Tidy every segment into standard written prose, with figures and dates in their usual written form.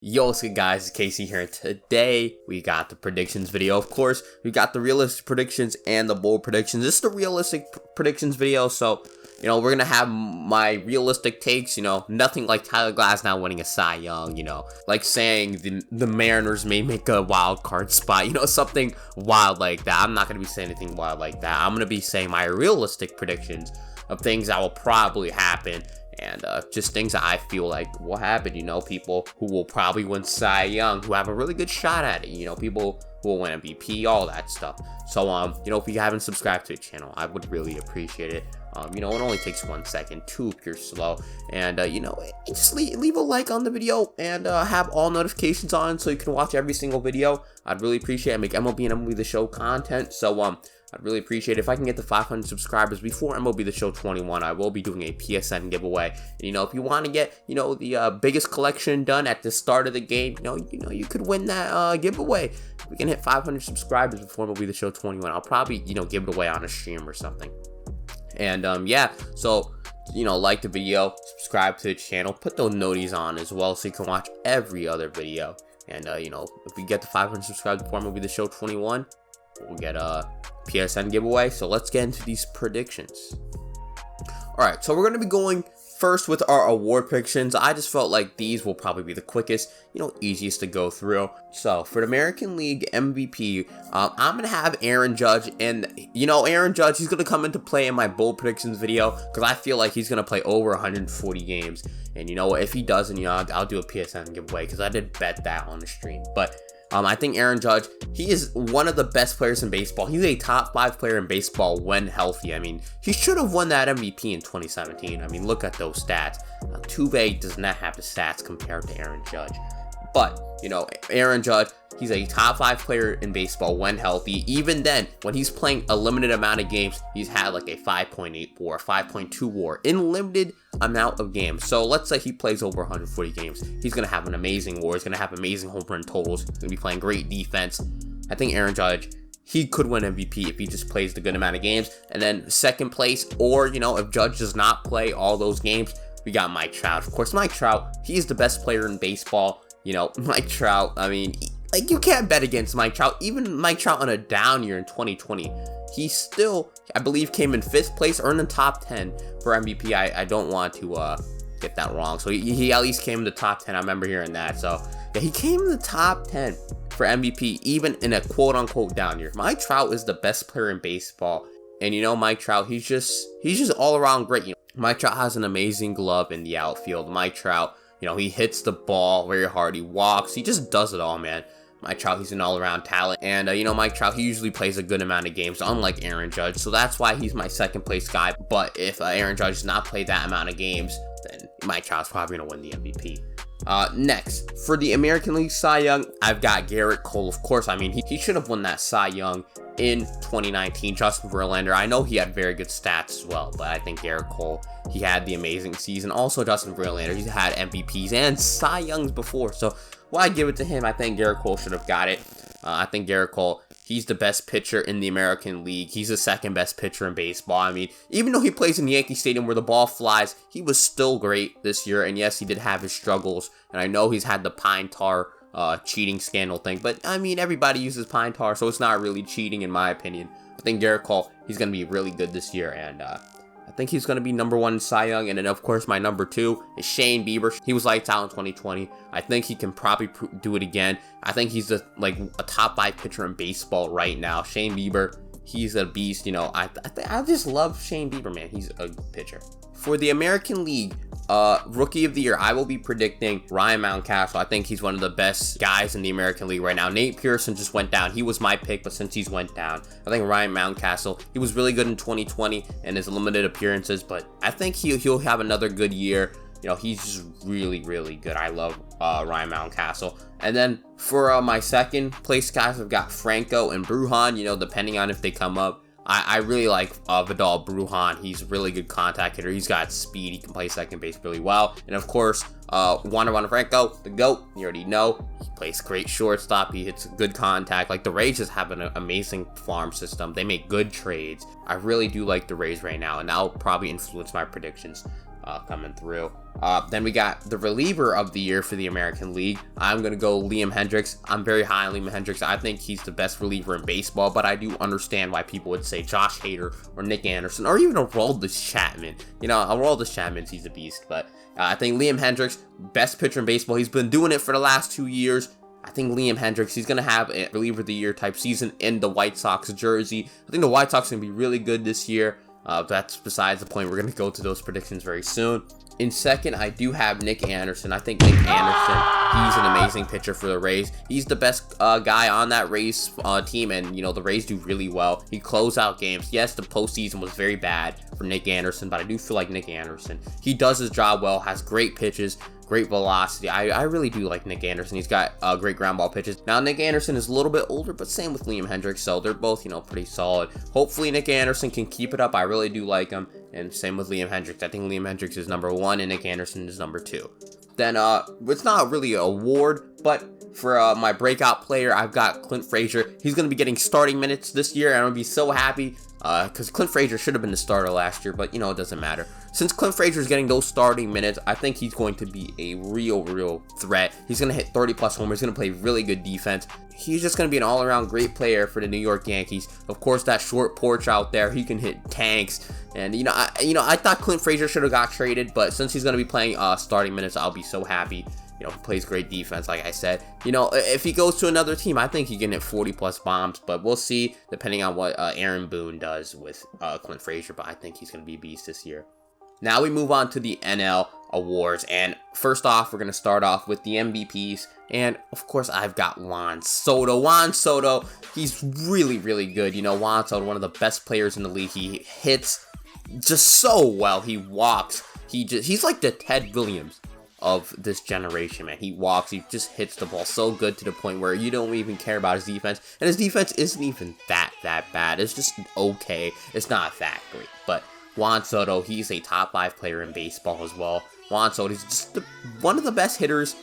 Yo, what's good guys, it's Casey here, and today we got the predictions video. Of course, we got the realistic predictions and the bold predictions. This is the realistic predictions video, so, we're gonna have my realistic takes, nothing like Tyler Glasnow winning a Cy Young, like saying the Mariners may make a wild card spot, something wild like that. I'm not gonna be saying anything wild like that. I'm gonna be saying my realistic predictions of things that will probably happen. And just things that I feel like will happen, people who will probably win Cy Young, who have a really good shot at it, people who will win MVP, all that stuff. So, if you haven't subscribed to the channel, I would really appreciate it. It only takes 1 second, 2 if you're slow. And, just leave a like on the video and have all notifications on so you can watch every single video. I'd really appreciate it. Make MLB and MLB The Show content. So, I'd really appreciate it if I can get to 500 subscribers before MLB The Show 21. I will be doing a PSN giveaway. And, if you want to get, the biggest collection done at the start of the game, you could win that giveaway. If we can hit 500 subscribers before MLB The Show 21, I'll probably, give it away on a stream or something. And, yeah, so, like the video, subscribe to the channel, put those noties on as well so you can watch every other video. And, if we get to 500 subscribers before MLB The Show 21, we'll get a PSN giveaway. So let's get into these predictions. Alright, so we're going to be going first with our award predictions. I just felt like these will probably be the quickest, easiest to go through. So for the American League MVP, I'm going to have Aaron Judge. And, Aaron Judge, he's going to come into play in my bold predictions video because I feel like he's going to play over 140 games. And if he doesn't, I'll do a PSN giveaway because I did bet that on the stream. But I think Aaron Judge, he is one of the best players in baseball. He's a top 5 player in baseball when healthy. I mean, he should have won that MVP in 2017. I mean, look at those stats. Tuve does not have the stats compared to Aaron Judge. But, Aaron Judge, he's a top 5 player in baseball when healthy. Even then, when he's playing a limited amount of games, he's had like a 5.8 WAR, 5.2 WAR in limited amount of games. So let's say he plays over 140 games. He's going to have an amazing WAR. He's going to have amazing home run totals. He's going to be playing great defense. I think Aaron Judge, he could win MVP if he just plays the good amount of games. And then second place, or, if Judge does not play all those games, we got Mike Trout. Of course, Mike Trout, he's the best player in baseball. Mike Trout, I mean, you can't bet against Mike Trout. Even Mike Trout on a down year in 2020, he still, I believe, came in 5th place or in the top 10 for MVP. I don't want to get that wrong. So he at least came in the top 10. I remember hearing that. So yeah, he came in the top 10 for MVP, even in a quote-unquote down year. Mike Trout is the best player in baseball. And Mike Trout, he's just all around great. Mike Trout has an amazing glove in the outfield. Mike Trout, he hits the ball very hard. He walks. He just does it all, man. Mike Trout, he's an all-around talent. And, Mike Trout, he usually plays a good amount of games, unlike Aaron Judge. So that's why he's my second place guy. But if Aaron Judge does not play that amount of games, then Mike Trout's probably going to win the MVP. Next, for the American League Cy Young, I've got Gerrit Cole. Of course, I mean, he should have won that Cy Young in 2019. Justin Verlander, I know he had very good stats as well, but I think Gerrit Cole, he had the amazing season. Also, Justin Verlander, he's had MVPs and Cy Youngs before, so why give it to him? I think Gerrit Cole should have got it. I think Gerrit Cole, he's the best pitcher in the American League. He's the second best pitcher in baseball. I mean, even though he plays in Yankee Stadium where the ball flies, he was still great this year. And yes, he did have his struggles. And I know he's had the pine tar cheating scandal thing. But, I mean, everybody uses pine tar, so it's not really cheating in my opinion. I think Gerrit Cole, he's going to be really good this year. And I think he's going to be number 1 in Cy Young. And then, of course, my number 2 is Shane Bieber. He was lights out in 2020. I think he can probably do it again. I think he's a top 5 pitcher in baseball right now. Shane Bieber, he's a beast. I just love Shane Bieber, man. He's a good pitcher. For the American League, Rookie of the Year, I will be predicting Ryan Mountcastle. I think he's one of the best guys in the American League right now. Nate Pearson just went down. He was my pick, but since he's went down, I think Ryan Mountcastle, he was really good in 2020 and his limited appearances, but I think he'll have another good year. He's just really, really good. I love Ryan Mountcastle. And then for my second place guys, I've got Franco and Brujan, depending on if they come up. I really like Vidal Brujan. He's a really good contact hitter. He's got speed. He can play second base really well. And of course, Wander Franco, the GOAT. You already know. He plays great shortstop. He hits good contact. Like, the Rays just have an amazing farm system. They make good trades. I really do like the Rays right now. And that'll probably influence my predictions coming through. Then we got the reliever of the year for the American League. I'm going to go Liam Hendriks. I'm very high on Liam Hendriks. I think he's the best reliever in baseball, but I do understand why people would say Josh Hader or Nick Anderson or even Aroldis Chapman. You know, Aroldis Chapman, he's a beast, but I think Liam Hendriks, best pitcher in baseball. He's been doing it for the last 2 years. I think Liam Hendriks, he's going to have a reliever of the year type season in the White Sox jersey. I think the White Sox are going to be really good this year. That's besides the point. We're going to go to those predictions very soon. In second, I do have Nick Anderson. I think Nick Anderson, he's an amazing pitcher for the Rays. He's the best guy on that Rays team, and, you know, the Rays do really well. He closed out games. Yes, the postseason was very bad for Nick Anderson, but I do feel like Nick Anderson, he does his job well, has great pitches, great velocity. I really do like Nick Anderson. He's got great ground ball pitches. Now, Nick Anderson is a little bit older, but same with Liam Hendriks, so they're both, you know, pretty solid. Hopefully, Nick Anderson can keep it up. I really do like him, and same with Liam Hendriks. I think Liam Hendriks is number 1, and Nick Anderson is number 2. Then, it's not really an award, but for my breakout player, I've got Clint Frazier. He's going to be getting starting minutes this year, and I'm going to be so happy because Clint Frazier should have been the starter last year, but, you know, it doesn't matter. Since Clint Frazier is getting those starting minutes, I think he's going to be a real threat. He's going to hit 30-plus homers. He's going to play really good defense. He's just going to be an all-around great player for the New York Yankees. Of course, that short porch out there, he can hit tanks. And, I thought Clint Frazier should have got traded, but since he's going to be playing starting minutes, I'll be so happy. You know, he plays great defense, like I said. You know, if he goes to another team, I think he can hit 40-plus bombs, but we'll see, depending on what Aaron Boone does with Clint Frazier, but I think he's going to be a beast this year. Now we move on to the NL awards, and first off, we're going to start off with the MVPs, and of course, I've got Juan Soto. Juan Soto, he's really good. You know, Juan Soto, one of the best players in the league. He hits just so well. He walks. He's like the Ted Williams of this generation, man. He walks, he just hits the ball so good to the point where you don't even care about his defense, and his defense isn't even that bad. It's just okay. It's not that great, but Juan Soto, he's a top 5 player in baseball as well. Juan Soto, he's just one of the best hitters.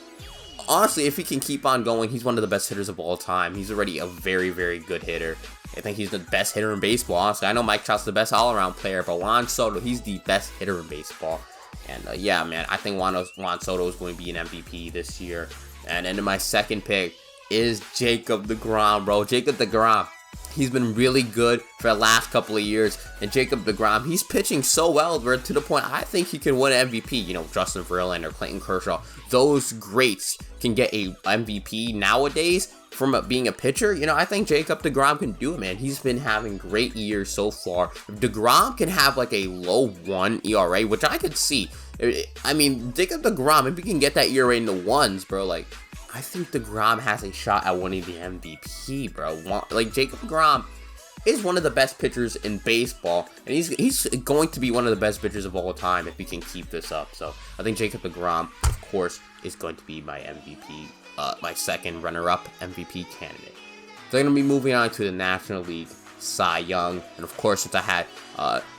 Honestly, if he can keep on going, he's one of the best hitters of all time. He's already a very good hitter. I think he's the best hitter in baseball, honestly. I know Mike Trout's the best all-around player, but Juan Soto, he's the best hitter in baseball. And yeah, man, I think Juan Soto is going to be an MVP this year. And then my second pick is Jacob deGrom, bro. Jacob deGrom, he's been really good for the last couple of years. And Jacob deGrom, he's pitching so well to the point I think he can win MVP. You know, Justin Verlander, Clayton Kershaw, those greats can get a MVP nowadays from being a pitcher. You know, I think Jacob deGrom can do it, man. He's been having great years so far. If deGrom can have like a low 1 ERA, which I could see. I mean, Jacob deGrom, if he can get that ERA in the 1s, bro, like, I think deGrom has a shot at winning the MVP, bro. Like, Jacob deGrom is one of the best pitchers in baseball, and he's going to be one of the best pitchers of all time if he can keep this up. So I think Jacob deGrom, of course, is going to be my MVP, my second runner-up MVP candidate. So I'm going to be moving on to the National League Cy Young, and of course, since I had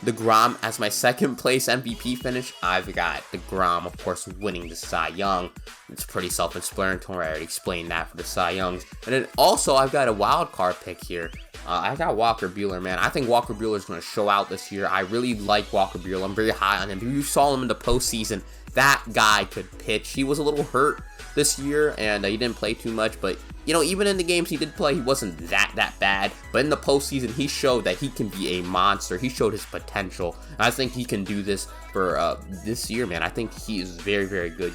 deGrom as my second place MVP finish, I've got deGrom, of course, winning the Cy Young. It's pretty self-explanatory. I already explained that for the Cy Youngs. And then also, I've got a wild card pick here. I got Walker Buehler, man. I think Walker Buehler is going to show out this year. I really like Walker Buehler. I'm very high on him. If you saw him in the postseason, that guy could pitch. He was a little hurt this year, and he didn't play too much, but you know, even in the games he did play, he wasn't that bad. But in the postseason, he showed that he can be a monster. He showed his potential. I think he can do this for this year, man. I think he is very good.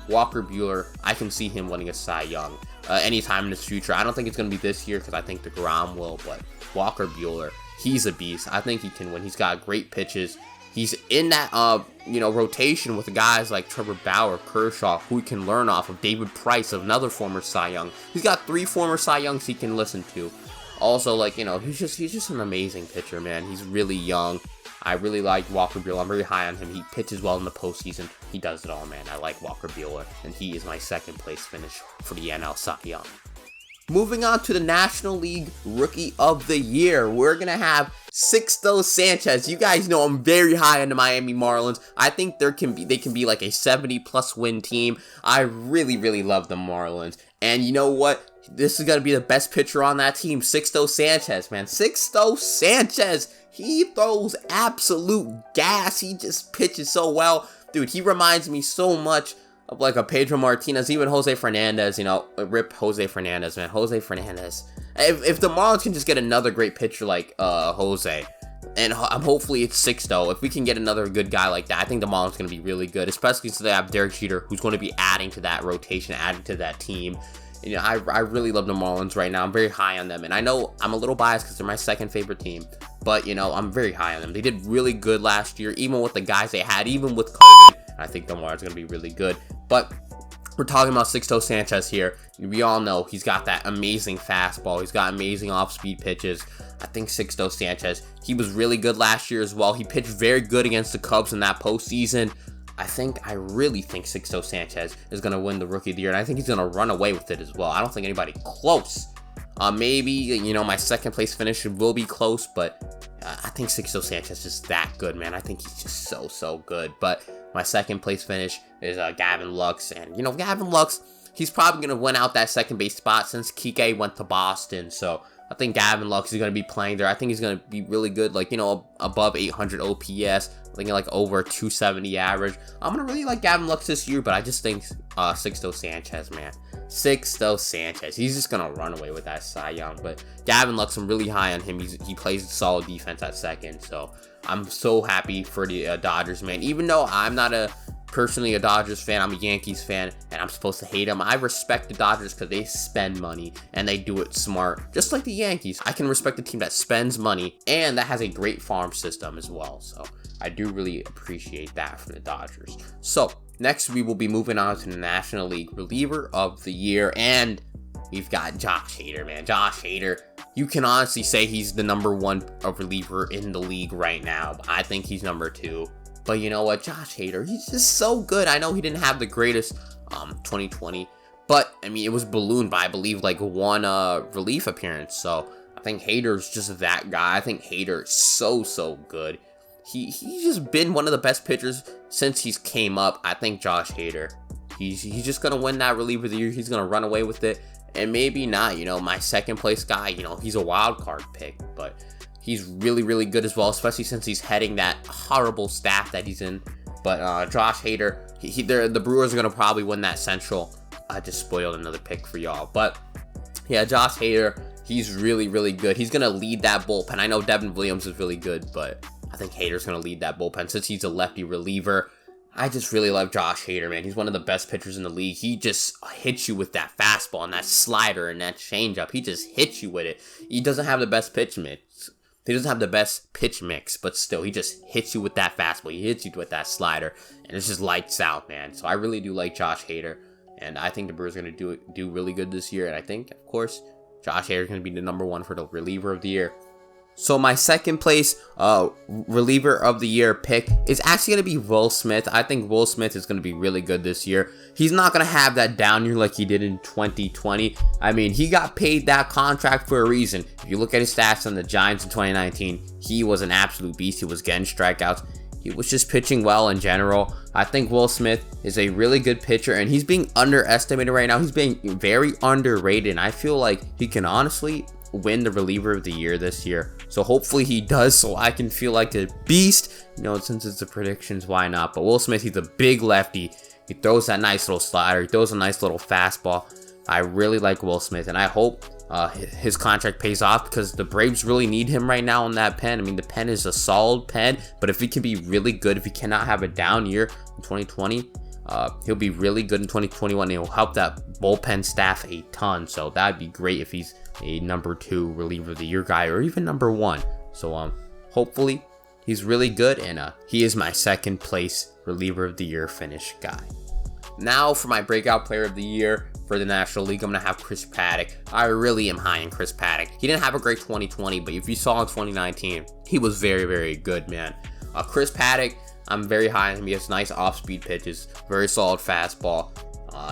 Walker Buehler, I can see him winning a Cy Young anytime in the future. I don't think it's going to be this year because I think deGrom will, but Walker Buehler, he's a beast. I think he can win. He's got great pitches. He's in that, rotation with guys like Trevor Bauer, Kershaw, who he can learn off of. David Price, another former Cy Young. He's got 3 former Cy Youngs he can listen to. Also, like, you know, he's just an amazing pitcher, man. He's really young. I really like Walker Buehler. I'm very high on him. He pitches well in the postseason. He does it all, man. I like Walker Buehler, and he is my second place finish for the NL Cy Young. Moving on to the National League Rookie of the Year, we're going to have Sixto Sanchez. You guys know I'm very high on the Miami Marlins. I think they can be like a 70-plus win team. I really love the Marlins. And you know what? This is going to be the best pitcher on that team, Sixto Sanchez, man. Sixto Sanchez, he throws absolute gas. He just pitches so well. dude, he reminds me so much of like a Pedro Martinez, even Jose Fernandez. You know, rip Jose Fernandez, man. Jose Fernandez. If the Marlins can just get another great pitcher like Jose, and hopefully it's Sixto. If we can get another good guy like that, I think the Marlins going to be really good, especially since they have Derek Jeter, who's going to be adding to that rotation, adding to that team. You know, I really love the Marlins right now. I'm very high on them, and I know I'm a little biased because they're my second favorite team, but you know, I'm very high on them. They did really good last year, even with the guys they had, even with COVID. I think the Marlins are going to be really good, but we're talking about Sixto Sanchez here. We all know he's got that amazing fastball. He's got amazing off-speed pitches. I think Sixto Sanchez, he was really good last year as well. He pitched very good against the Cubs in that postseason. I really think Sixto Sanchez is going to win the Rookie of the Year, and I think he's going to run away with it as well. I don't think anybody close. Maybe, you know, my second place finish will be close, but I think Sixto Sanchez is that good, man. I think he's just so good. But my second place finish is Gavin Lux, and you know, Gavin Lux, he's probably going to win out that second base spot since Kike went to Boston, so I think Gavin Lux is going to be playing there. I think he's going to be really good, like, you know, above 800 OPS, I think like over 270 average. I'm going to really like Gavin Lux this year, but I just think Sixto Sanchez, man. Sixto Sanchez, he's just going to run away with that Cy Young. But Gavin Lux, I'm really high on him. He plays solid defense at second, so I'm so happy for the Dodgers, man. Even though I'm not personally a Dodgers fan, I'm a Yankees fan, and I'm supposed to hate them. I respect the Dodgers because they spend money and they do it smart, just like the Yankees. I can respect a team that spends money and that has a great farm system as well. So I do really appreciate that from the Dodgers. So next we will be moving on to the National League Reliever of the Year, and we've got Josh Hader, man. Josh Hader, you can honestly say he's the #1 reliever in the league right now. I think he's #2. But you know what, Josh Hader, he's just so good. I know he didn't have the greatest 2020, but I mean, it was ballooned by, I believe, like one relief appearance. So I think Hader's just that guy. I think Hader is so good. He's just been one of the best pitchers since he's came up. I think Josh Hader, he's just gonna win that reliever of the year. He's gonna run away with it, and maybe not. You know, my second place guy, you know, he's a wild card pick, but he's really good as well, especially since he's heading that horrible staff that he's in. But Josh Hader, the Brewers are going to probably win that Central. I just spoiled another pick for y'all. But yeah, Josh Hader, he's really good. He's going to lead that bullpen. I know Devin Williams is really good, but I think Hader's going to lead that bullpen since he's a lefty reliever. I just really love Josh Hader, man. He's one of the best pitchers in the league. He just hits you with that fastball and that slider and that changeup. He just hits you with it. He doesn't have the best pitch mix. He doesn't have the best pitch mix, but still, he just hits you with that fastball. He hits you with that slider, and it's just lights out, man. So I really do like Josh Hader, and I think the Brewers are going to do really good this year. And I think, of course, Josh Hader is going to be the #1 for the reliever of the year. So my second place reliever of the year pick is actually going to be Will Smith. I think Will Smith is going to be really good this year. He's not going to have that down year like he did in 2020. I mean, he got paid that contract for a reason. If you look at his stats on the Giants in 2019, he was an absolute beast. He was getting strikeouts. He was just pitching well in general. I think Will Smith is a really good pitcher, and he's being underestimated right now. He's being very underrated, and I feel like he can honestly win the reliever of the year this year. So hopefully he does, so I can feel like a beast. You know, since it's the predictions, why not? But Will Smith, he's a big lefty. He throws that nice little slider. He throws a nice little fastball. I really like Will Smith, and I hope his contract pays off because the Braves really need him right now in that pen. I mean, the pen is a solid pen, but if he can be really good, if he cannot have a down year in 2020, he'll be really good in 2021. He'll help that bullpen staff a ton. So that'd be great if he's a #2 reliever of the year guy, or even #1. So hopefully he's really good, and he is my second place reliever of the year finish guy. Now for my breakout player of the year for the National League, I'm gonna have Chris Paddack. I really am high on Chris Paddack. He didn't have a great 2020, but if you saw in 2019, he was very good, man. Chris Paddack, I'm very high on him. He has nice off-speed pitches, very solid fastball.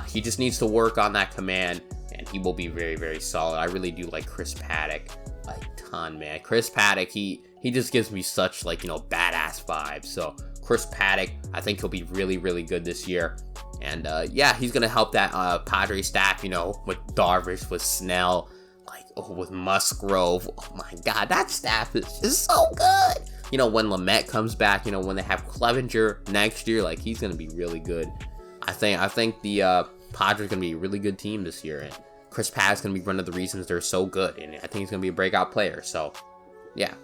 He just needs to work on that command, and he will be very solid. I really do like Chris Paddack a ton, man. Chris Paddack, he just gives me such, like, you know, badass vibes. So Chris Paddack, I think he'll be really good this year. And yeah, he's gonna help that Padres staff, you know, with Darvish, with Snell, like with Musgrove. Oh my God, that staff is just so good. you know, when Lamet comes back, you know, when they have Clevenger next year, like, he's going to be really good. I think the Padres going to be a really good team this year, and Chris Pad's going to be one of the reasons they're so good, and I think he's going to be a breakout player. So, yeah,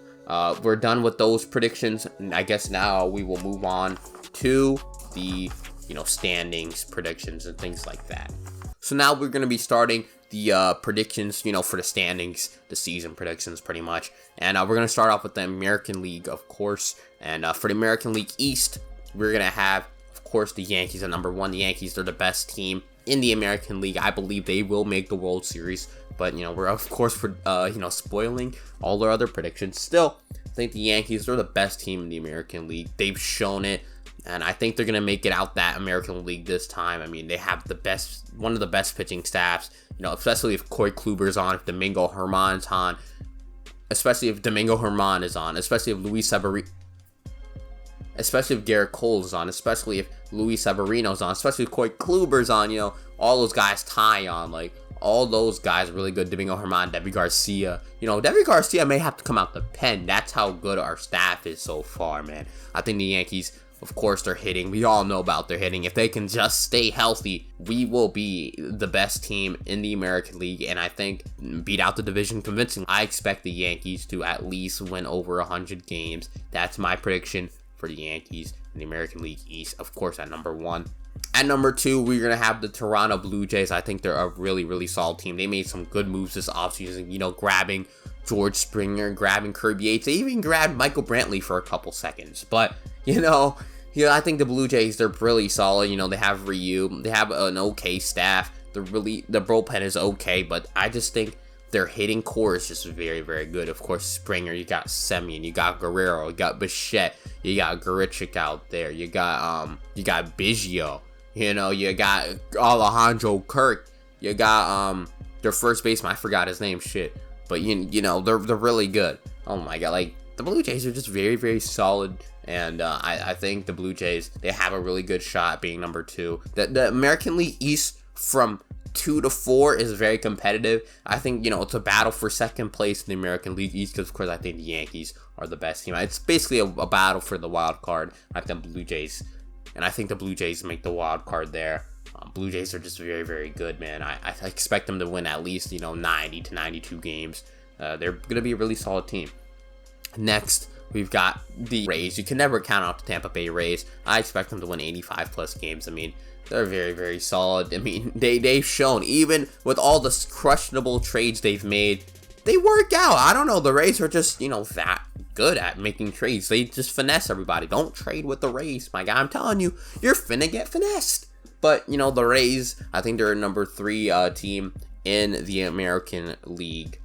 we're done with those predictions, and I guess now we will move on to the, you know, standings, predictions, and things like that. So now we're going to be starting the predictions, you know, for the standings, the season predictions pretty much. And we're going to start off with the American League, of course. And for the American League East, we're going to have, of course, the Yankees at number 1. The Yankees are the best team in the American League. I believe they will make the World Series. But, you know, we're, of course, you know, spoiling all our other predictions. Still, I think the Yankees are the best team in the American League. They've shown it. And I think they're going to make it out that American League this time. I mean, they have one of the best pitching staffs, you know, especially if Corey Kluber's on, if Domingo Germán's on, especially if Domingo Germán is on, especially if especially if Garrett Cole's on, especially if Luis Severino's on, especially if Corey Kluber's on, you know, all those guys tie on, like, all those guys are really good. Domingo Germán, Deivi Garcia. You know, Deivi Garcia may have to come out the pen. That's how good our staff is so far, man. I think the Yankees, of course, they're hitting. We all know about their hitting. If they can just stay healthy, we will be the best team in the American League, and I think beat out the division convincingly. I expect the Yankees to at least win over 100 games. That's my prediction for the Yankees in the American League East, of course, at number 1. At number 2, we're going to have the Toronto Blue Jays. I think they're a really, really solid team. They made some good moves this offseason, you know, grabbing George Springer, grabbing Kirby Yates. They even grabbed Michael Brantley for a couple seconds. But, you know, I think the Blue Jays, they're really solid. You know, they have Ryu. They have an okay staff. The bullpen is okay, but I just think their hitting core is just very, very good. Of course, Springer, you got Semien, you got Guerrero, you got Bichette, you got Gorichik out there, you got Biggio, you know, you got Alejandro Kirk, you got their first baseman, I forgot his name, shit, but you know, they're really good. Oh my god, like, the Blue Jays are just very, very solid. And I think the Blue Jays, they have a really good shot at being number 2. The American League East from 2 to 4 is very competitive. I think, you know, it's a battle for second place in the American League East because, of course, I think the Yankees are the best team. It's basically a battle for the wild card. I think the Blue Jays, and I think the Blue Jays make the wild card there. Blue Jays are just very, very good, man. I expect them to win at least, you know, 90 to 92 games. They're going to be a really solid team. Next, we've got the Rays. You can never count out the Tampa Bay Rays. I expect them to win 85 plus games. I mean, they're very, very solid. I mean, they've shown, even with all the questionable trades they've made, they work out. I don't know. The Rays are just, you know, that good at making trades. They just finesse everybody. Don't trade with the Rays, my guy. I'm telling you, you're finna get finessed. But, you know, the Rays, I think they're a number 3 team in the American League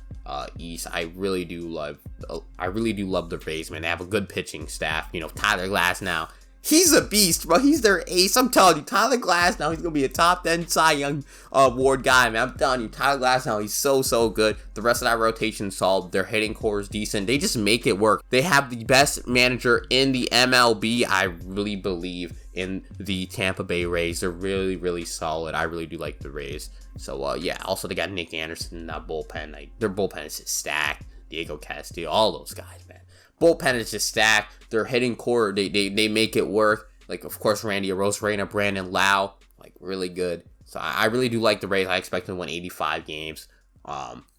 East. I really do love the Rays, man. They have a good pitching staff. You know, Tyler Glasnow, he's a beast, bro. He's their ace. I'm telling you, Tyler Glasnow, he's gonna be a top 10 Cy Young Award guy, man. I'm telling you, Tyler Glasnow, he's so good. The rest of that rotation solid. Their hitting core is decent. They just make it work. They have the best manager in the MLB. I really believe in the Tampa Bay Rays. They're really, really solid. I really do like the Rays. So, yeah, also they got Nick Anderson in that bullpen. Like, their bullpen is just stacked. Diego Castillo, all those guys, man. Bullpen is just stacked. Their hitting core, they make it work. Like, of course, Randy Arozarena, Brandon Lau, like, really good. So, I really do like the Rays. I expect them to win 85 games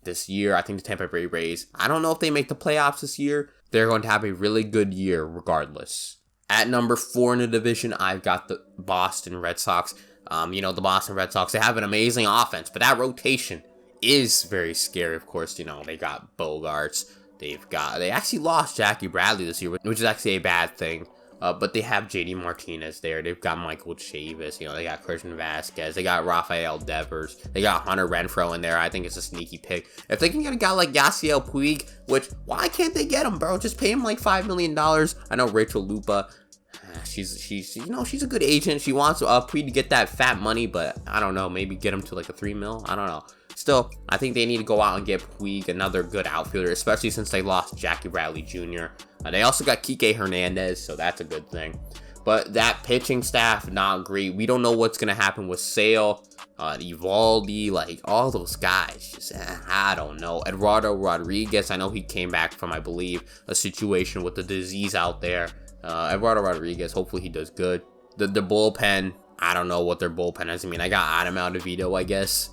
this year. I think the Tampa Bay Rays, I don't know if they make the playoffs this year. They're going to have a really good year regardless. At number 4 in the division, I've got the Boston Red Sox. You know, the Boston Red Sox, they have an amazing offense, but that rotation is very scary. Of course, you know, they got Bogarts. They actually lost Jackie Bradley this year, which is actually a bad thing. But they have JD Martinez there. They've got Michael Chavis. You know, they got Christian Vasquez. They got Rafael Devers. They got Hunter Renfroe in there. I think it's a sneaky pick. If they can get a guy like Yasiel Puig, which, why can't they get him, bro? Just pay him like $5 million. I know Rachel Lupa, she's you know, she's a good agent. She wants Puig to get that fat money, but I don't know, maybe get him to like a $3 million. I don't know. Still, I think they need to go out and get Puig, another good outfielder, especially since they lost Jackie Bradley Jr. They also got Kike Hernandez, so that's a good thing. But that pitching staff, not great. We don't know what's going to happen with Sale, Evaldi, like all those guys. Just, I don't know. Eduardo Rodriguez, I know he came back from, I believe, a situation with the disease out there. Eduardo Rodriguez, hopefully he does good. The bullpen, I don't know what their bullpen is. I mean, I got Adam Aldevito, I guess,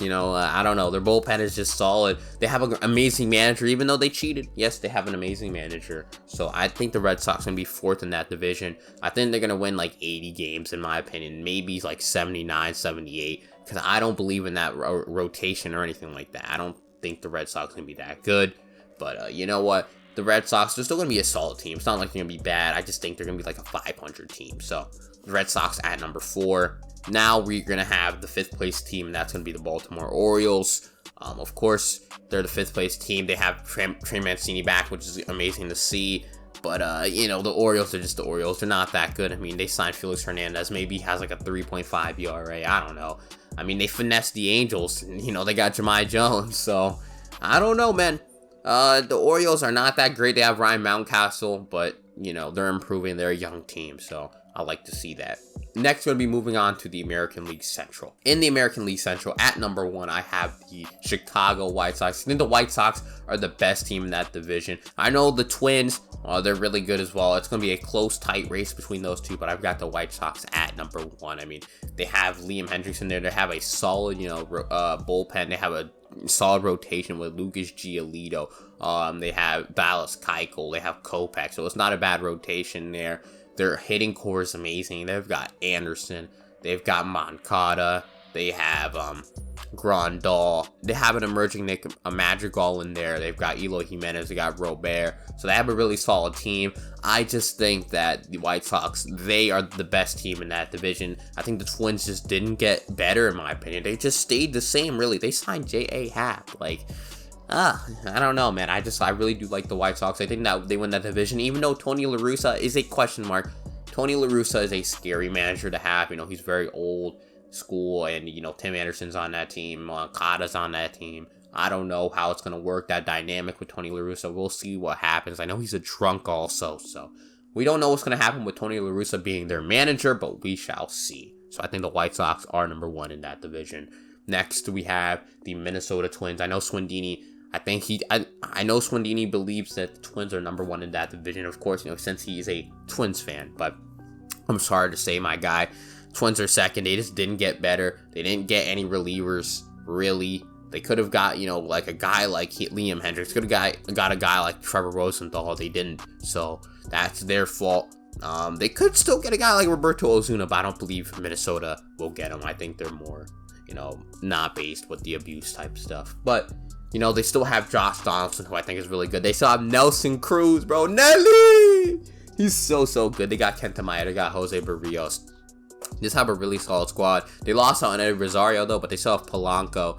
you know, I don't know. Their bullpen is just solid. They have an amazing manager, even though they cheated. Yes, they have an amazing manager. So I think the Red Sox are going to be 4th in that division. I think they're going to win like 80 games, in my opinion. Maybe like 79, 78. Because I don't believe in that rotation or anything like that. I don't think the Red Sox are going to be that good. But you know what? The Red Sox, they're still going to be a solid team. It's not like they're going to be bad. I just think they're going to be like a 500 team. So the Red Sox at number 4. Now we're going to have the 5th place team, and that's going to be the Baltimore Orioles. Of course, they're the 5th place team. They have Trey Mancini back, which is amazing to see. But, you know, the Orioles are just the Orioles. They're not that good. I mean, they signed Felix Hernandez. Maybe he has like a 3.5 ERA. I don't know. I mean, they finessed the Angels. And, you know, they got Jahmai Jones. So, I don't know, man. The Orioles are not that great. They have Ryan Mountcastle, but, you know, they're improving. They're a young team, so I like to see that. Next, we're going to be moving on to the American League Central. In the American League Central, at number 1, I have the Chicago White Sox. I think the White Sox are the best team in that division. I know the Twins, they're really good as well. It's going to be a close, tight race between those two, but I've got the White Sox at number 1. I mean, they have Liam Hendricks in there. They have a solid, you know, bullpen. They have a solid rotation with Lucas Giolito. They have Dallas Keuchel. They have Kopech, so it's not a bad rotation there. Their hitting core is amazing. They've got Anderson. They've got Moncada. They have Grandal. They have an emerging Madrigal in there. They've got Eloy Jimenez. They got Robert. So they have a really solid team. I just think that the White Sox, they are the best team in that division. I think the Twins just didn't get better, in my opinion. They just stayed the same, really. They signed J.A. Happ. Like, I don't know, man. I really do like the White Sox. I think that they win that division, even though Tony La Russa is a question mark. Tony La Russa is a scary manager to have. You know, he's very old school, and, you know, Tim Anderson's on that team. Moncada's on that team. I don't know how it's going to work, that dynamic with Tony La Russa. We'll see what happens. I know he's a drunk also, so we don't know what's going to happen with Tony La Russa being their manager, but we shall see. So I think the White Sox are number 1 in that division. Next, we have the Minnesota Twins. I know Swindini, I know Swindini believes that the Twins are number 1 in that division, of course, you know, since he is a Twins fan, but I'm sorry to say, my guy, Twins are second. They just didn't get better. They didn't get any relievers, really. They could have got, you know, like a guy like Liam Hendricks. Could have got a guy like Trevor Rosenthal. They didn't, so that's their fault. They could still get a guy like Roberto Osuna, but I don't believe Minnesota will get him. I think they're more, you know, not based with the abuse type stuff. But, you know, they still have Josh Donaldson, who I think is really good. They still have Nelson Cruz, bro. Nelly! He's so good. They got Kenta Maeda. They got Jose Barrios. They just have a really solid squad. They lost on Eddie Rosario, though, but they still have Polanco.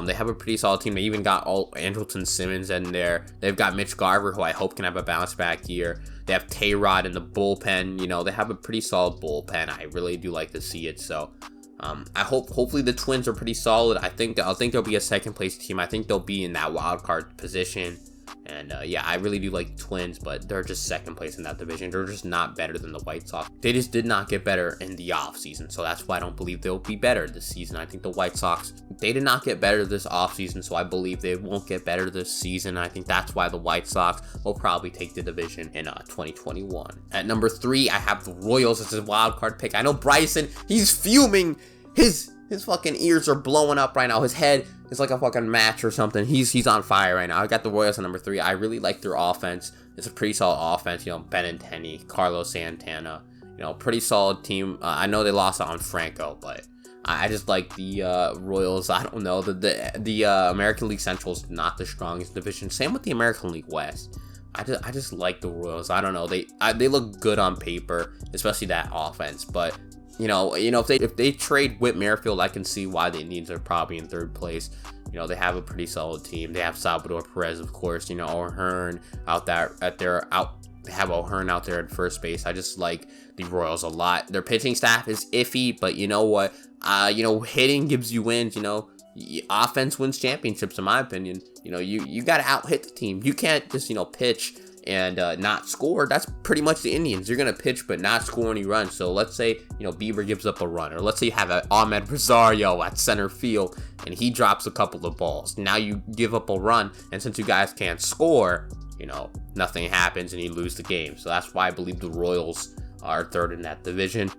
They have a pretty solid team. They even got Andrelton Simmons in there. They've got Mitch Garver, who I hope can have a bounce back year. They have Tayrod in the bullpen. You know, they have a pretty solid bullpen. I really do like to see it. So, hopefully the Twins are pretty solid. I think they'll be a second place team. I think they'll be in that wild card position. And yeah, I really do like the Twins, but they're just second place in that division. They're just not better than the White Sox. They just did not get better in the offseason, so that's why I don't believe they'll be better this season. I think the White Sox, they did not get better this offseason, so I believe they won't get better this season. I think that's why the White Sox will probably take the division in 2021. At number 3, I have the Royals as a wild card pick. I know Bryson, he's fuming. His fucking ears are blowing up right now. His head is like a fucking match or something. He's on fire right now. I got the Royals at number 3. I really like their offense. It's a pretty solid offense. You know, Benintendi, Carlos Santana. You know, pretty solid team. I know they lost on Franco, but I just like the Royals. I don't know. The American League Central is not the strongest division. Same with the American League West. I just like the Royals. I don't know. They look good on paper, especially that offense, but you know, if they trade Whit Merrifield, I can see why the Indians are probably in 3rd place. You know, they have a pretty solid team. They have Salvador Perez, of course. You know, O'Hearn out there They have O'Hearn out there at first base. I just like the Royals a lot. Their pitching staff is iffy, but you know what? You know, hitting gives you wins. You know, offense wins championships, in my opinion. You know, you got to out hit the team. You can't just, you know, pitch and not score, that's pretty much the Indians. You're going to pitch but not score any runs. So let's say, Bieber gives up a run, or let's say you have Ahmed Rosario at center field and he drops a couple of balls. Now you give up a run, and since you guys can't score, nothing happens and you lose the game. So that's why I believe the Royals are third in that division.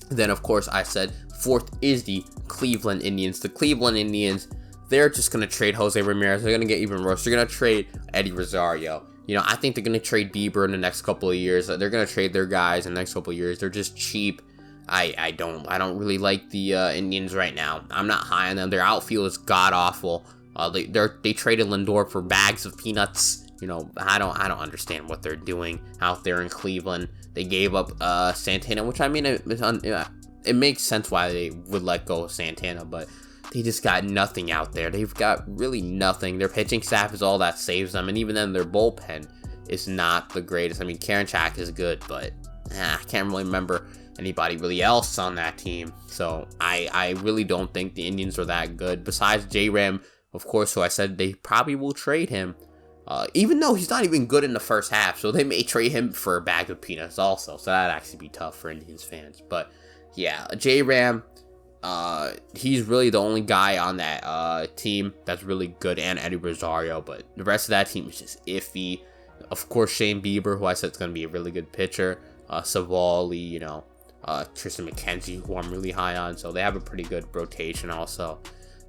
Then, of course, I said fourth is the Cleveland Indians. The Cleveland Indians, they're just going to trade Jose Ramirez. They're going to get even worse. They're going to trade Eddie Rosario. I think they're going to trade Bieber in the next couple of years. They're going to trade their guys in the next couple of years. They're just cheap. I don't really like the Indians right now. I'm not high on them. Their outfield is god-awful. They traded Lindor for bags of peanuts. I don't understand what they're doing out there in Cleveland. They gave up Santana, which it makes sense why they would let go of Santana, but they just got nothing out there. They've got really nothing. Their pitching staff is all that saves them, and even then their bullpen is not the greatest. I mean, Karinchak is good, but I can't really remember anybody really else on that team. So I really don't think the Indians are that good. Besides J-Ram, of course, who I said they probably will trade him. Even though he's not even good in the first half, so they may trade him for a bag of peanuts also. So that'd actually be tough for Indians fans. But yeah, J-Ram, he's really the only guy on that team that's really good, and Eddie Rosario. But the rest of that team is just iffy. Of course, Shane Bieber, who I said is going to be a really good pitcher. Savali, Tristan McKenzie, who I'm really high on. So they have a pretty good rotation also.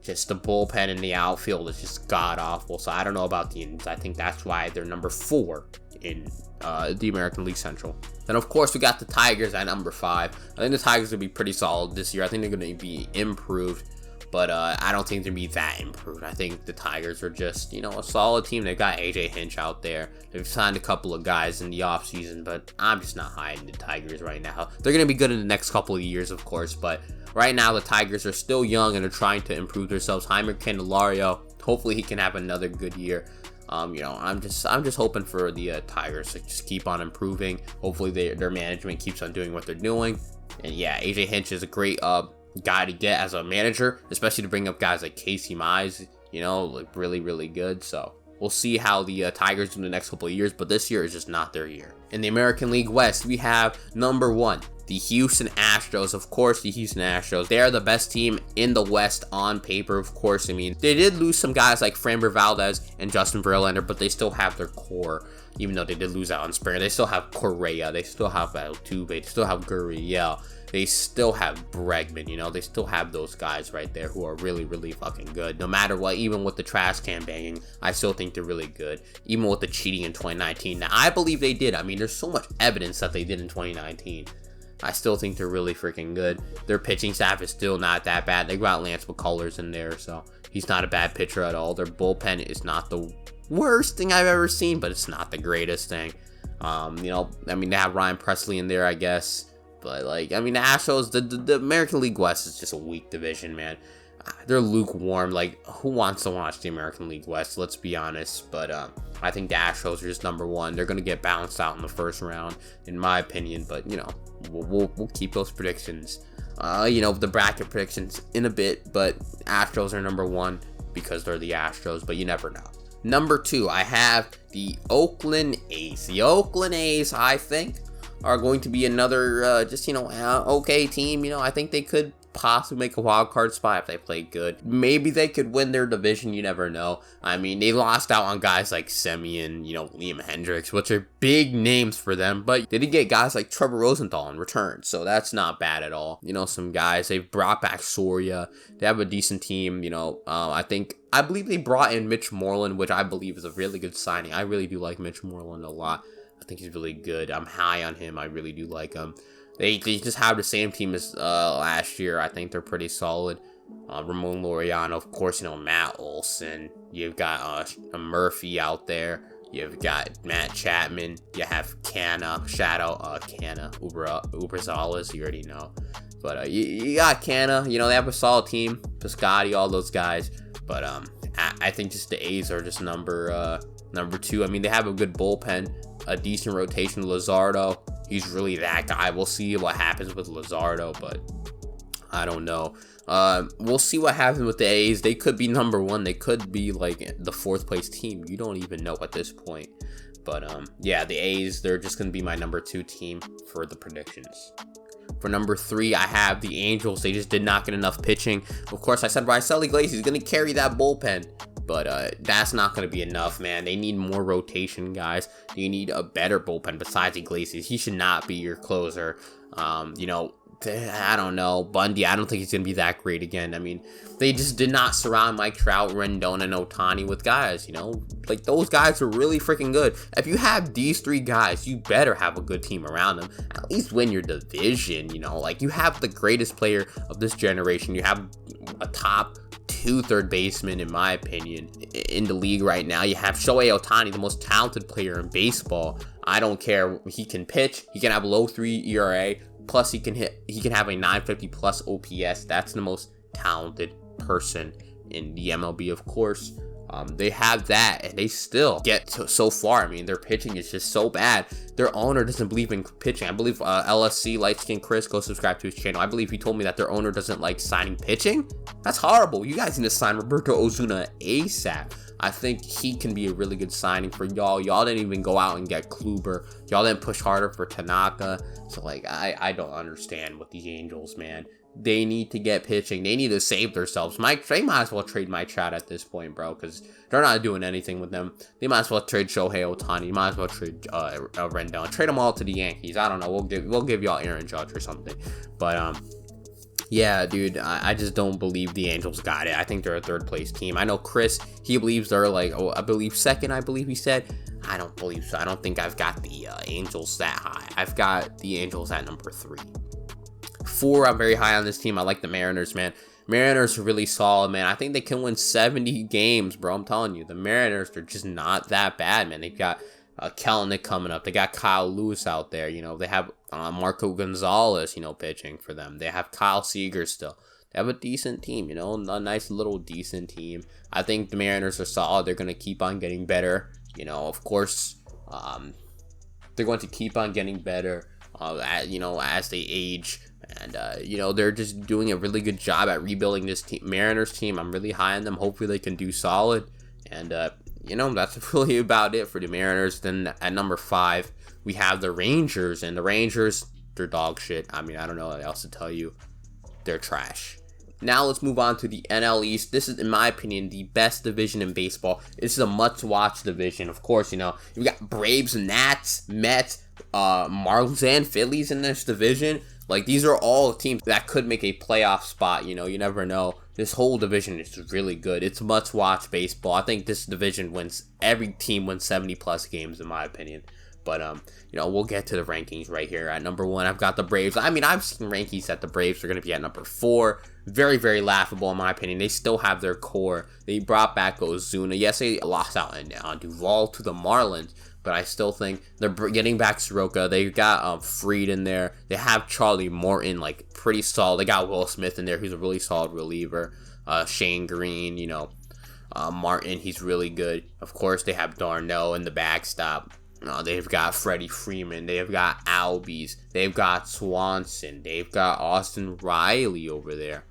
Just the bullpen in the outfield is just god-awful. So I don't know about the Indians. I think that's why they're number 4 in the American League Central. Then, of course, we got the Tigers at number 5. I think the Tigers will be pretty solid this year. I think they're going to be improved, but I don't think they're going to be that improved. I think the Tigers are just, a solid team. They've got AJ Hinch out there. They've signed a couple of guys in the offseason, but I'm just not high in the Tigers right now. They're going to be good in the next couple of years, of course, but right now, the Tigers are still young and are trying to improve themselves. Jeimer Candelario, hopefully he can have another good year. I'm just hoping for the Tigers to just keep on improving. Hopefully their management keeps on doing what they're doing. And yeah, AJ Hinch is a great guy to get as a manager, especially to bring up guys like Casey Mize. Like really, really good. So we'll see how the Tigers do in the next couple of years, but this year is just not their year. In the American League West, we have number 1. The Houston Astros. Of course, the Houston Astros. They are the best team in the West on paper, of course. I mean, they did lose some guys like Framber Valdez and Justin Verlander, but they still have their core. Even though they did lose out on Springer, they still have Correa. They still have Altuve. They still have Gurriel. They still have Bregman. They still have those guys right there who are really, really fucking good. No matter what, even with the trash can banging, I still think they're really good. Even with the cheating in 2019. Now, I believe they did. I mean, there's so much evidence that they did in 2019. I still think they're really freaking good. Their pitching staff is still not that bad. They got Lance McCullers in there, so he's not a bad pitcher at all. Their bullpen is not the worst thing I've ever seen, but it's not the greatest thing. I mean, they have Ryan Presley in there, I guess. But, the Astros, the American League West is just a weak division, man. They're lukewarm. Who wants to watch the American League West? Let's be honest. But I think the Astros are just number 1. They're going to get bounced out in the first round, in my opinion. But, we'll keep those predictions, the bracket predictions in a bit. But Astros are number 1 because they're the Astros, but you never know. Number 2, I have the Oakland A's. The Oakland A's, I think, are going to be another okay team. I think they could possibly make a wild card spot if they play good. Maybe they could win their division. You never know. I mean, they lost out on guys like Semien, Liam Hendricks, which are big names for them, but they did get guys like Trevor Rosenthal in return, so that's not bad at all. Some guys, they've brought back Soria. They have a decent team. I believe they brought in Mitch Moreland, which I believe is a really good signing. I really do like Mitch Moreland a lot. I think he's really good. I'm high on him. I really do like him. They just have the same team as last year. I think they're pretty solid. Ramon Laureano, of course, Matt Olson. You've got a Murphy out there. You've got Matt Chapman. You have Canna. Shout out Canna. Uberzales, you already know. But you got Canna. They have a solid team. Piscotty, all those guys. But I think just the A's are just number 2. I mean, they have a good bullpen. A decent rotation. Luzardo, he's really that guy. We'll see what happens with Luzardo, but I don't know. We'll see what happens with the A's. They could be number 1. They could be the 4th place team. You don't even know at this point. But yeah, the A's, they're just gonna be my number 2 team for the predictions. For number 3, I have the Angels. They just did not get enough pitching. Of course, I said Raisel Iglesias is gonna carry that bullpen, but that's not gonna be enough, man. They need more rotation, guys. You need a better bullpen besides Iglesias. He should not be your closer. You know, I don't know, Bundy, I don't think he's going to be that great again. I mean, they just did not surround Mike Trout, Rendon, and Ohtani with guys, you know? Like, those guys are really freaking good. If you have these 3 guys, you better have a good team around them. At least win your division, you know? Like, you have the greatest player of this generation. You have a top 2 third basemen, in my opinion, in the league right now. You have Shohei Ohtani, the most talented player in baseball. I don't care. He can pitch. He can have low 3 ERA. Plus, he can have a 950 plus OPS. That's the most talented person in the MLB, of course. They have that, and they still get so far. I mean, their pitching is just so bad. Their owner doesn't believe in pitching. I believe LSC, Light Skin Chris, go subscribe to his channel. I believe he told me that their owner doesn't like signing pitching. That's horrible. You guys need to sign Roberto Osuna ASAP. I think he can be a really good signing for y'all. Y'all didn't even go out and get Kluber. Y'all didn't push harder for Tanaka. So, like, I don't understand with these Angels, man. They need to get pitching. They need to save themselves. They might as well trade Mike Trout at this point, bro, because they're not doing anything with them. They might as well trade Shohei Ohtani. Might as well trade Rendon. Trade them all to the Yankees. I don't know. We'll give y'all Aaron Judge or something. But yeah, dude, I just don't believe the Angels got it. I think they're a 3rd place team. I know Chris, he believes they're like, oh, I believe 2nd, I believe he said. I don't believe so. I don't think I've got the Angels that high. I've got the Angels at number 3. 4, I'm very high on this team. I like the Mariners, man. Mariners are really solid, man. I think they can win 70 games, bro. I'm telling you, the Mariners, they're just not that bad, man. They've got Kelenic coming up. They got Kyle Lewis out there. You know, they have Marco Gonzalez, you know, pitching for them. They have Kyle Seager still. They have a decent team, you know, a nice little decent team. I think the Mariners are solid. They're going to keep on getting better. You know, of course, they're going to keep on getting better, you know, as they age. And, you know, they're just doing a really good job at rebuilding this Mariners team. I'm really high on them. Hopefully they can do solid. And, you know, that's really about it for the Mariners. Then at number 5, we have the Rangers. And the Rangers, they're dog shit. I mean, I don't know what else to tell you. They're trash. Now let's move on to the NL East. This is, in my opinion, the best division in baseball. This is a must-watch division. Of course, you know, you got Braves, Nats, Mets, Marlins, and Phillies in this division. Like, these are all teams that could make a playoff spot. You know, you never know. This whole division is really good. It's must-watch baseball. I think this division wins. Every team wins 70-plus games, in my opinion. But, you know, we'll get to the rankings right here. At number 1, I've got the Braves. I mean, I've seen rankings that the Braves are going to be at number 4. Very, very laughable, in my opinion. They still have their core. They brought back Ozuna. Yes, they lost out on Duvall to the Marlins. But I still think they're getting back Soroka. They got Fried in there. They have Charlie Morton, like, pretty solid. They got Will Smith in there. He's a really solid reliever. Shane Green, you know. Martin, he's really good. Of course, they have Darno in the backstop. They've got Freddie Freeman. They've got Albies. They've got Swanson. They've got Austin Riley over there.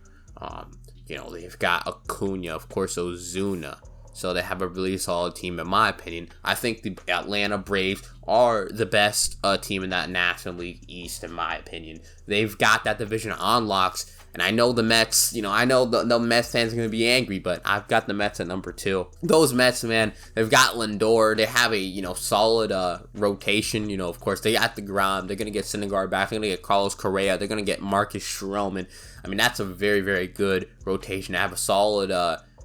You know, they've got Acuna. Of course, Ozuna. So they have a really solid team, in my opinion. I think the Atlanta Braves are the best team in that National League East, in my opinion. They've got that division on locks. And I know the Mets, you know, I know the Mets fans are going to be angry, but I've got the Mets at number 2. Those Mets, man, they've got Lindor. They have a, you know, solid rotation. You know, of course, they got DeGrom. They're going to get Syndergaard back. They're going to get Carlos Correa. They're going to get Marcus Stroman. I mean, that's a very, very good rotation. They have a solid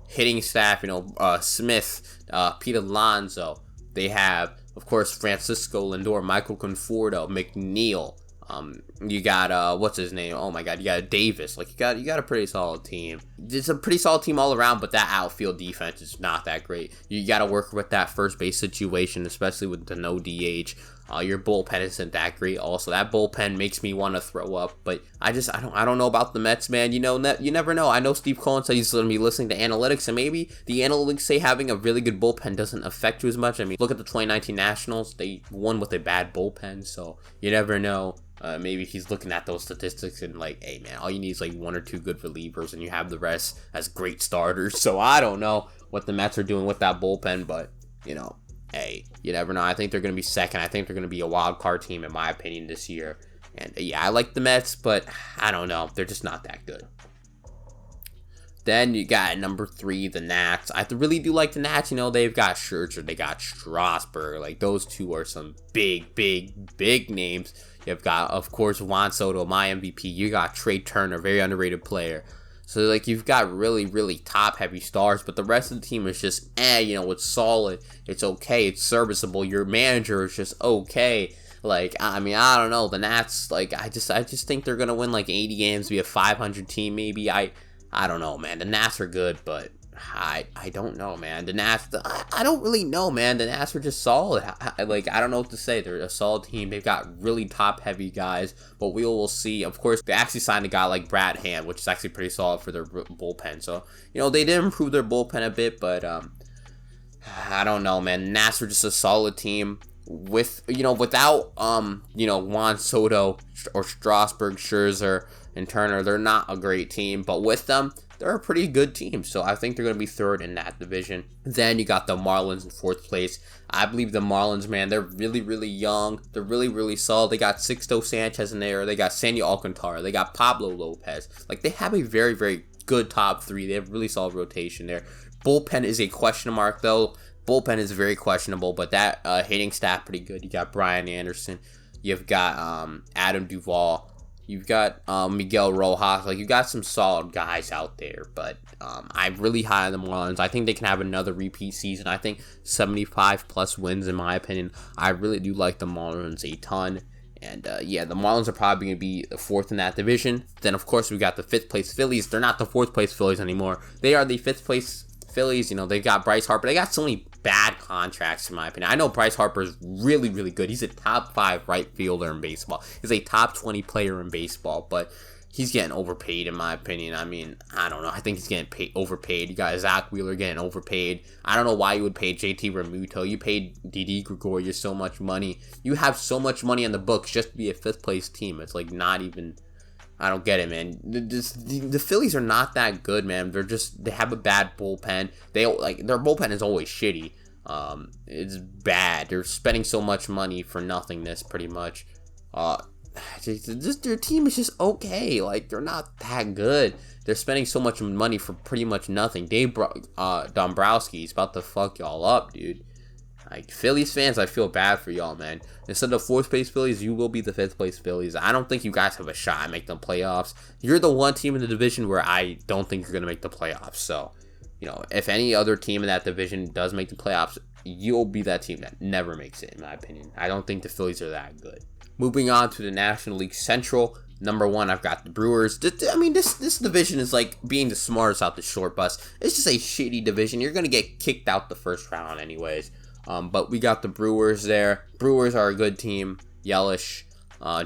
hitting staff, you know, Smith, Pete Alonso. They have, of course, Francisco Lindor, Michael Conforto, McNeil. You got what's his name? Oh my God, you got Davis. Like, you got a pretty solid team. It's a pretty solid team all around, but that outfield defense is not that great. You got to work with that first base situation, especially with the no DH. Your bullpen isn't that great. Also, that bullpen makes me want to throw up. But I don't know about the Mets, man. You know, you never know. I know Steve Cohen said he's going to be listening to analytics, and maybe the analytics say having a really good bullpen doesn't affect you as much. I mean, look at the 2019 Nationals. They won with a bad bullpen, so you never know. Maybe he's looking at those statistics and like, hey man, all you need is like 1 or 2 good relievers, and you have the rest as great starters. So I don't know what the Mets are doing with that bullpen, but you know, hey, you never know. I think they're going to be second. I think they're going to be a wild card team, in my opinion, this year. And yeah, I like the Mets, but I don't know. They're just not that good. Then you got number 3, the Nats. I really do like the Nats. You know, they've got Scherzer, they got Strasburg. Like, those two are some big names. You've got, of course, Juan Soto, my MVP. You got Trey Turner, very underrated player. So, like, you've got really top-heavy stars, but the rest of the team is just, you know, it's solid. It's okay. It's serviceable. Your manager is just okay. Like, I mean, I don't know. The Nats, like, I just think they're going to win, like, 80 games, be a 500 team, maybe. I don't know, man. The Nats are good, but I don't know, man. The Nats, I don't really know, man. The Nats are just solid. Like, I don't know what to say. They're a solid team. They've got really top-heavy guys, but we will see. Of course, they actually signed a guy like Brad Hand, which is actually pretty solid for their bullpen. So, you know, they did improve their bullpen a bit, but I don't know, man. The Nats are just a solid team. With, you know, without, you know, Juan Soto or Strasburg, Scherzer, and Turner, they're not a great team, but with them, they're a pretty good team, so I think they're going to be third in that division. Then you got the Marlins in 4th place. I believe the Marlins, man, they're really young. They're really solid. They got Sixto Sanchez in there. They got Sandy Alcantara. They got Pablo Lopez. Like, they have a very good top 3. They have really solid rotation there. Bullpen is a question mark, though. Bullpen is very questionable, but that hitting staff pretty good. You got Brian Anderson. You've got Adam Duvall. You've got Miguel Rojas. Like, you got some solid guys out there, but I'm really high on the Marlins. I think they can have another repeat season. I think 75 plus wins, in my opinion. I really do like the Marlins a ton. And yeah, the Marlins are probably going to be the 4th in that division. Then, of course, we got the 5th place Phillies. They're not the 4th place Phillies anymore. They are the 5th place Phillies. You know, they've got Bryce Harper. They got so many bad contracts, in my opinion. I know Bryce Harper is really good. He's a top 5 right fielder in baseball. He's a top 20 player in baseball, but he's getting overpaid, in my opinion. I mean, I don't know. I think he's getting overpaid. You got Zach Wheeler getting overpaid. I don't know why you would pay JT Realmuto. You paid Didi Gregorius so much money. You have so much money on the books just to be a 5th place team. It's like not even... I don't get it, man. The Phillies are not that good, man. They have a bad bullpen. Their bullpen is always shitty. It's bad. They're spending so much money for nothingness, pretty much. Their team is just okay. Like, they're not that good. They're spending so much money for pretty much nothing. Dave Dombrowski is about to fuck y'all up, dude. Like, Phillies fans, I feel bad for y'all, man. Instead of 4th place Phillies, you will be the 5th place Phillies. I don't think you guys have a shot at making the playoffs. You're the one team in the division where I don't think you're going to make the playoffs. So, you know, if any other team in that division does make the playoffs, you'll be that team that never makes it, in my opinion. I don't think the Phillies are that good. Moving on to the National League Central. Number 1, I've got the Brewers. I mean, this division is like being the smartest out the short bus. It's just a shitty division. You're going to get kicked out the first round anyways. But we got the Brewers there. Brewers are a good team. Yelich,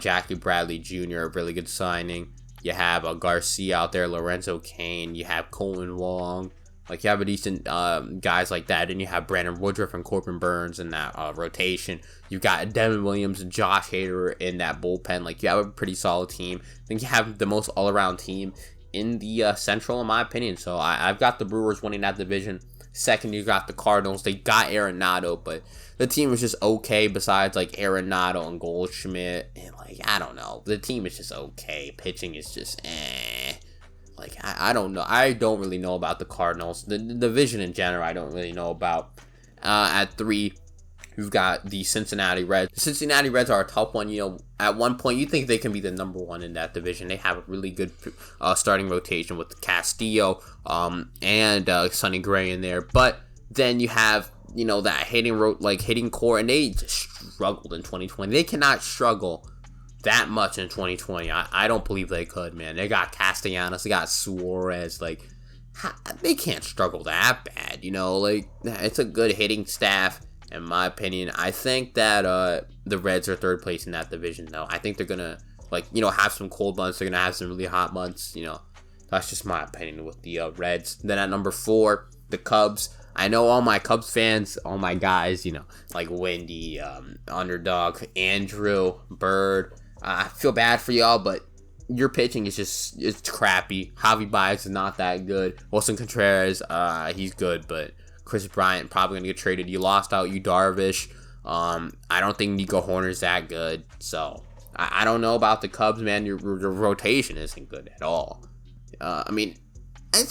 Jackie Bradley Jr., a really good signing. You have Garcia out there, Lorenzo Cain. You have Colin Wong. Like, you have a decent guys like that. And you have Brandon Woodruff and Corbin Burns in that rotation. You got Devin Williams and Josh Hader in that bullpen. Like, you have a pretty solid team. I think you have the most all-around team in the Central, in my opinion. So I've got the Brewers winning that division. Second, you got the Cardinals. They got Arenado, but the team was just okay besides, like, Arenado and Goldschmidt. And, like, I don't know. The team is just okay. Pitching is just, Like, I don't know. I don't really know about the Cardinals. The division in general, I don't really know about. At 3, we've got the Cincinnati Reds. The Cincinnati Reds are a tough one. You know, at one point, you think they can be the number 1 in that division. They have a really good starting rotation with Castillo and Sonny Gray in there. But then you have, you know, that hitting core, and they just struggled in 2020. They cannot struggle that much in 2020. I don't believe they could, man. They got Castellanos, they got Suarez. Like, they can't struggle that bad, you know. Like, it's a good hitting staff. In my opinion, I think that the Reds are 3rd place in that division, though. I think they're going to, like, you know, have some cold months. They're going to have some really hot months, you know. That's just my opinion with the Reds. Then at number 4, the Cubs. I know all my Cubs fans, all my guys, you know, like Wendy, Underdog, Andrew, Bird. I feel bad for y'all, but your pitching is it's crappy. Javi Baez is not that good. Wilson Contreras, he's good, but Chris Bryant probably gonna get traded. You lost out Yu Darvish. I don't think Nico Hoerner's that good. So I don't know about the Cubs, man. Your rotation isn't good at all. I mean, I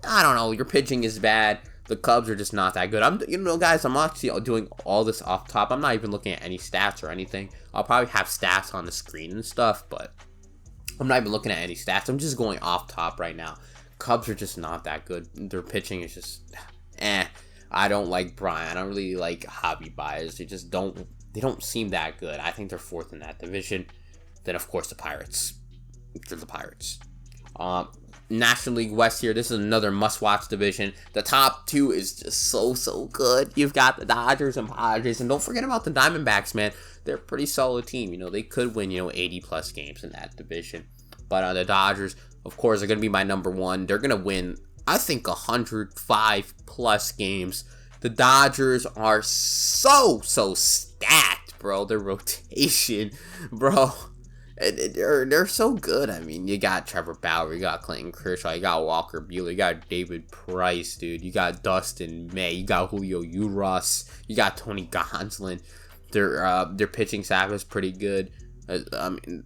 don't know. Your pitching is bad. The Cubs are just not that good. Guys, I'm actually doing all this off top. I'm not even looking at any stats or anything. I'll probably have stats on the screen and stuff, but I'm not even looking at any stats. I'm just going off top right now. Cubs are just not that good. Their pitching is just, I don't like Brian. I don't really like Javi Baez. They don't seem that good. I think they're fourth in that division. Then, of course, the Pirates. They're the Pirates. National League West here. This is another must-watch division. The top two is just so good. You've got the Dodgers and Padres, and don't forget about the Diamondbacks, man. They're a pretty solid team. They could win 80+ games in that division. But the Dodgers, of course, are going to be my number one. They're going to win, I think, 105+ games. The Dodgers are so stacked, bro. Their rotation, bro. They're so good. I mean, you got Trevor Bauer, you got Clayton Kershaw, you got Walker Buehler, you got David Price, dude. You got Dustin May, you got Julio Urias, you got Tony Gonsolin. Their pitching staff is pretty good. I mean,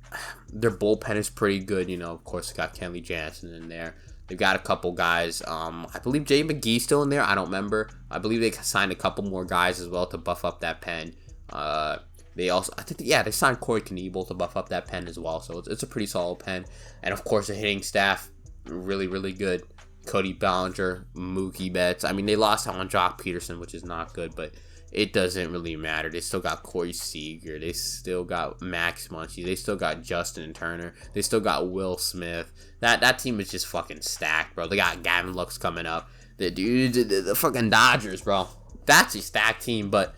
their bullpen is pretty good. Of course, they got Kenley Jansen in there. They've got a couple guys. I believe Jay McGee's still in there. I don't remember. I believe they signed a couple more guys as well to buff up that pen. They signed Corey Knebel to buff up that pen as well. So it's a pretty solid pen. And of course, the hitting staff, really good. Cody Bellinger, Mookie Betts. I mean, they lost out on Jock Peterson, which is not good, but it doesn't really matter. They still got Corey Seager. They still got Max Muncy. They still got Justin Turner. They still got Will Smith. That team is just fucking stacked, bro. They got Gavin Lux coming up. The fucking Dodgers, bro. That's a stacked team, but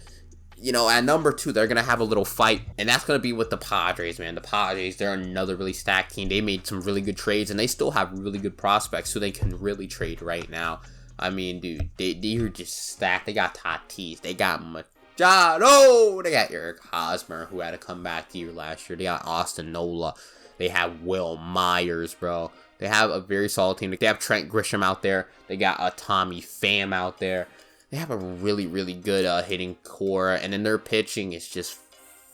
at number 2, they're going to have a little fight, and that's going to be with the Padres, man. The Padres, they're another really stacked team. They made some really good trades, and they still have really good prospects, so they can really trade right now. I mean, dude, they're just stacked. They got Tatis. They got Machado. They got Eric Hosmer, who had to come back to you last year. They got Austin Nola. They have Will Myers, bro. They have a very solid team. They have Trent Grisham out there. They got a Tommy Pham out there. They have a really good hitting core, and then their pitching is just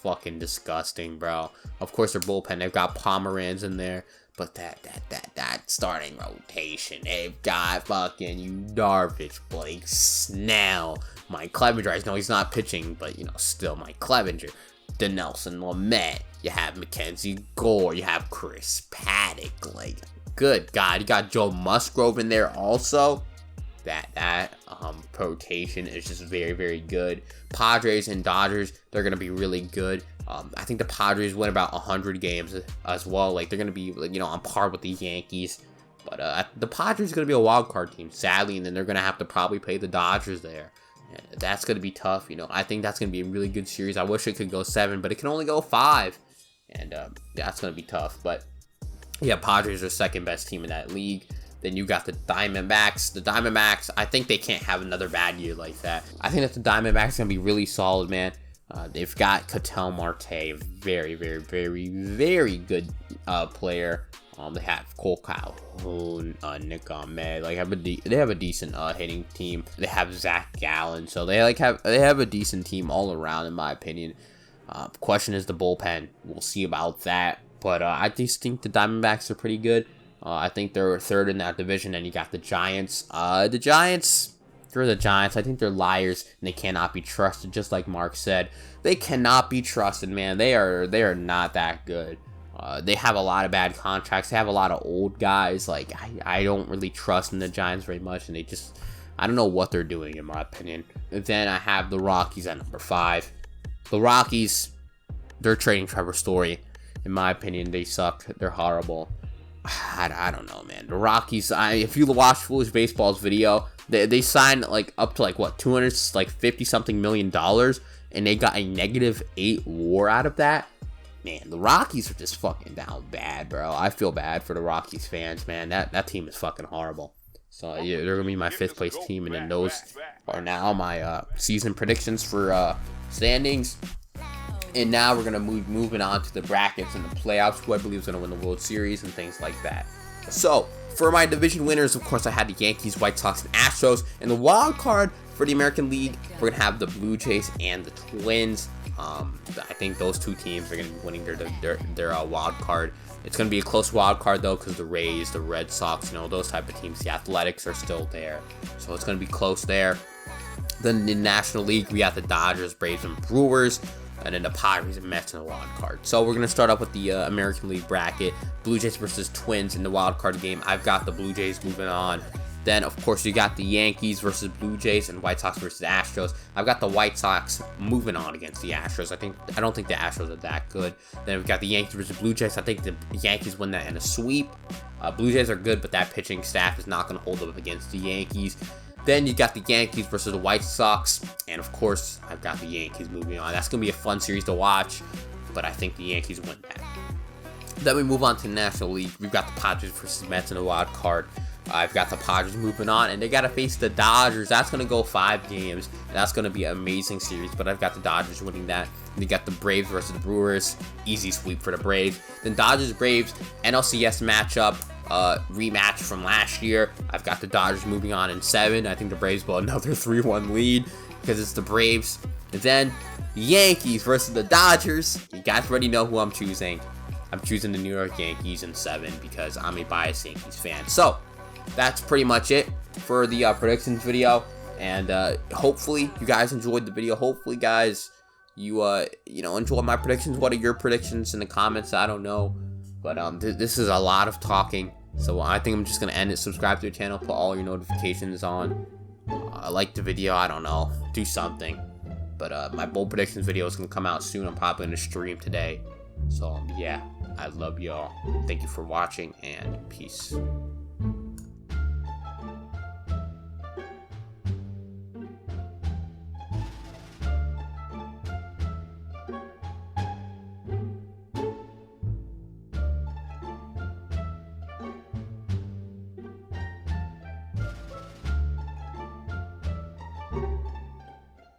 fucking disgusting, bro. Of course, their bullpen, they've got Pomeranz in there, but that starting rotation, they've got fucking Yu Darvish, Blake Snell, Mike Clevenger. I know he's not pitching, but still Mike Clevenger, Dinelson Lamet. You have Mackenzie Gore. You have Chris Paddock. Like, good God, you got Joe Musgrove in there also. That rotation is just very good. Padres and Dodgers, they're gonna be really good. I think the Padres win about 100 games as well. Like, they're gonna be on par with the Yankees. But the Padres are gonna be a wild card team, sadly, and then they're gonna have to probably play the Dodgers there. And that's gonna be tough. I think that's gonna be a really good series. I wish it could go 7, but it can only go 5, and that's gonna be tough. But yeah, Padres are second best team in that league. Then you got the Diamondbacks. The Diamondbacks, I think they can't have another bad year like that. I think that the Diamondbacks are going to be really solid, man. They've got Ketel Marte, very good player. They have Cole Calhoun, Nick Ahmed. They have a decent hitting team. They have Zach Gallen, so they have a decent team all around, in my opinion. Question is the bullpen. We'll see about that. But I just think the Diamondbacks are pretty good. I think they're third in that division, and you got the Giants. The Giants, they're the Giants. I think they're liars, and they cannot be trusted, just like Mark said. They cannot be trusted, man. They are not that good. They have a lot of bad contracts. They have a lot of old guys. Like, I don't really trust in the Giants very much, and I don't know what they're doing, in my opinion. And then I have the Rockies at number 5. The Rockies, they're trading Trevor Story. In my opinion, they suck. They're horrible. I don't know, man. The Rockies, if you watch Foolish Baseball's video, they signed up to what, $250-something million, and they got a -8 WAR out of that. Man, the Rockies are just fucking down bad, bro. I feel bad for the Rockies fans, man. That team is fucking horrible. So yeah, they're gonna be my 5th place team, and then those are now my season predictions for standings. And now we're gonna moving on to the brackets and the playoffs. Who I believe is gonna win the World Series and things like that. So For my division winners, of course, I had the Yankees, White Sox, and Astros. In the wild card for the American League, we're going to have the Blue Jays and the Twins. I think those two teams are going to be winning their wild card. It's going to be a close wild card, though, because the Rays, the Red Sox, those type of teams, the Athletics are still there. So it's going to be close there. Then in the National League, we have the Dodgers, Braves, and Brewers. And then the Padres and Mets in the wild card. So we're going to start off with the American League bracket. Blue Jays versus Twins in the wild card game. I've got the Blue Jays moving on. Then, of course, you got the Yankees versus Blue Jays and White Sox versus Astros. I've got the White Sox moving on against the Astros. I don't think the Astros are that good. Then we've got the Yankees versus Blue Jays. I think the Yankees win that in a sweep. Blue Jays are good, but that pitching staff is not going to hold up against the Yankees. Then you got the Yankees versus the White Sox. And, of course, I've got the Yankees moving on. That's going to be a fun series to watch, but I think the Yankees win that. Then we move on to the National League. We've got the Padres versus Mets in the wild card. I've got the Padres moving on, and they got to face the Dodgers. That's going to go 5 games, and that's going to be an amazing series, but I've got the Dodgers winning that. And you got the Braves versus the Brewers. Easy sweep for the Braves. Then Dodgers-Braves, NLCS matchup. Rematch from last year. I've got the Dodgers moving on in 7. I think the Braves will another 3-1 lead because it's the Braves. And then Yankees versus the Dodgers. You guys already know who I'm choosing. I'm choosing the New York Yankees in 7 because I'm a biased Yankees fan. So that's pretty much it for the predictions video. And hopefully you guys enjoyed the video. Hopefully, guys, you enjoyed my predictions. What are your predictions in the comments? I don't know. But this is a lot of talking, so I think I'm just going to end it. Subscribe to the channel, put all your notifications on, like the video, I don't know, do something. But my bold predictions video is going to come out soon. I'm probably going to stream today. So yeah, I love y'all. Thank you for watching, and peace.